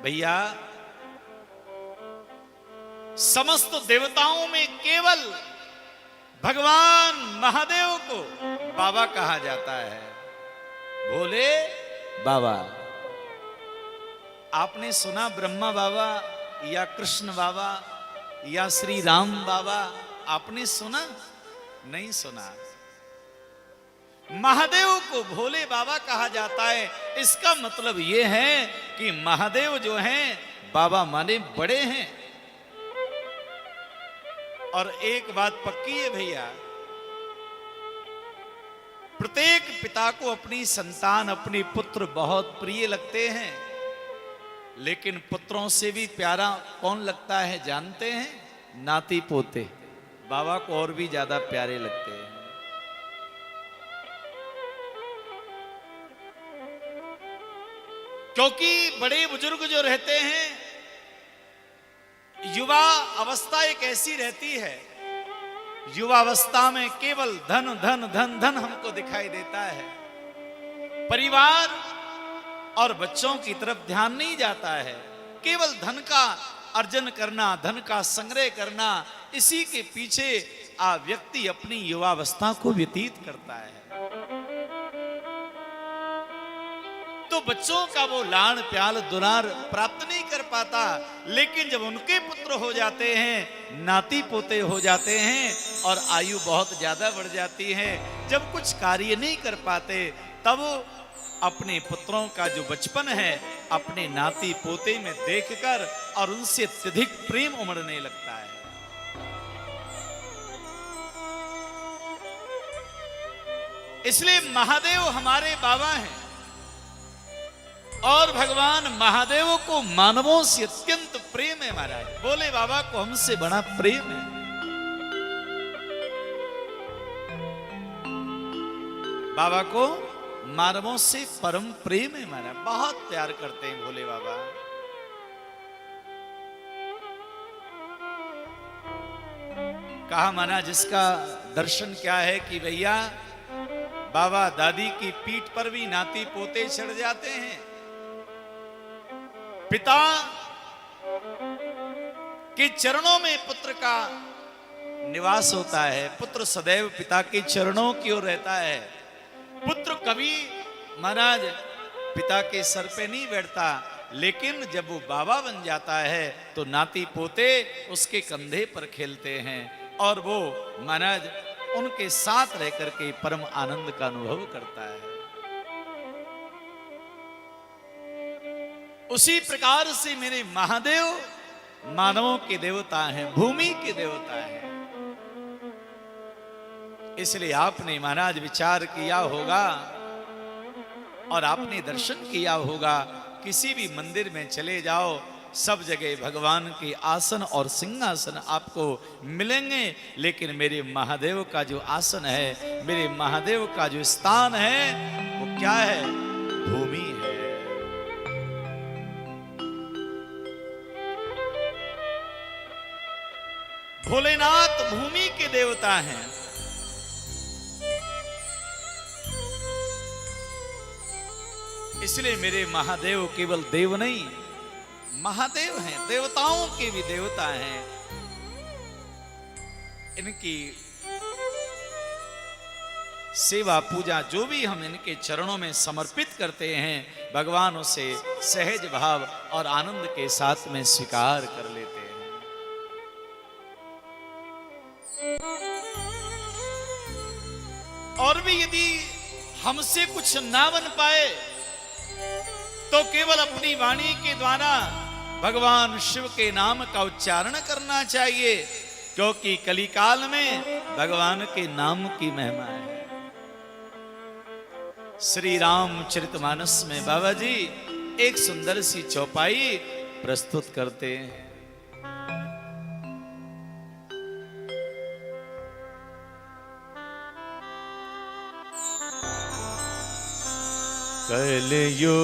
भैया समस्त देवताओं में केवल भगवान महादेव को बाबा कहा जाता है। भोले बाबा। आपने सुना ब्रह्मा बाबा या कृष्ण बाबा या श्री राम बाबा? आपने सुना? नहीं सुना। महादेव को भोले बाबा कहा जाता है। इसका मतलब यह है कि महादेव जो हैं बाबा माने बड़े हैं। और एक बात पक्की है भैया, प्रत्येक पिता को अपनी संतान, अपने पुत्र बहुत प्रिय लगते हैं, लेकिन पुत्रों से भी प्यारा कौन लगता है जानते हैं? नाती पोते बाबा को और भी ज्यादा प्यारे लगते हैं। क्योंकि बड़े बुजुर्ग जो रहते हैं, युवा अवस्था एक ऐसी रहती है, युवावस्था में केवल धन धन धन धन हमको दिखाई देता है। परिवार और बच्चों की तरफ ध्यान नहीं जाता है। केवल धन का अर्जन करना, धन का संग्रह करना, इसी के पीछे व्यक्ति अपनी युवावस्था को व्यतीत करता है। तो बच्चों का वो लाड़ प्याल दुलार प्राप्त नहीं कर पाता। लेकिन जब उनके पुत्र हो जाते हैं, नाती पोते हो जाते हैं और आयु बहुत ज्यादा बढ़ जाती है, जब कुछ कार्य नहीं कर पाते, तब अपने पुत्रों का जो बचपन है अपने नाती पोते में देखकर और उनसे अत्यधिक प्रेम उमड़ने लगता है। इसलिए महादेव हमारे बाबा हैं और भगवान महादेव को मानवों से अत्यंत प्रेम है। महाराज बोले बाबा को हमसे बड़ा प्रेम है। बाबा को मानवों से परम प्रेम है। महाराज बहुत प्यार करते हैं भोले बाबा। कहा महाराज इसका दर्शन क्या है कि भैया बाबा दादी की पीठ पर भी नाती पोते चढ़ जाते हैं। पिता के चरणों में पुत्र का निवास होता है। पुत्र सदैव पिता के चरणों की ओर रहता है। पुत्र कभी महाराज पिता के सर पे नहीं बैठता, लेकिन जब वो बाबा बन जाता है तो नाती पोते उसके कंधे पर खेलते हैं और वो महाराज उनके साथ रह करके परम आनंद का अनुभव करता है। उसी प्रकार से मेरे महादेव मानवों के देवता हैं, भूमि के देवता हैं। इसलिए आपने महाराज विचार किया होगा और आपने दर्शन किया होगा, किसी भी मंदिर में चले जाओ सब जगह भगवान के आसन और सिंहासन आपको मिलेंगे, लेकिन मेरे महादेव का जो आसन है, मेरे महादेव का जो स्थान है वो क्या है? भूमि है। भोलेनाथ भूमि के देवता हैं। इसलिए मेरे महादेव केवल देव नहीं, महादेव हैं, देवताओं के भी देवता हैं। इनकी सेवा पूजा जो भी हम इनके चरणों में समर्पित करते हैं, भगवान उसे सहज भाव और आनंद के साथ में स्वीकार कर लेते हैं। और भी यदि हमसे कुछ ना बन पाए तो केवल अपनी वाणी के द्वारा भगवान शिव के नाम का उच्चारण करना चाहिए, क्योंकि कलिकाल में भगवान के नाम की महिमा है। श्री रामचरितमानस में बाबा जी एक सुंदर सी चौपाई प्रस्तुत करते हैं। कलयुग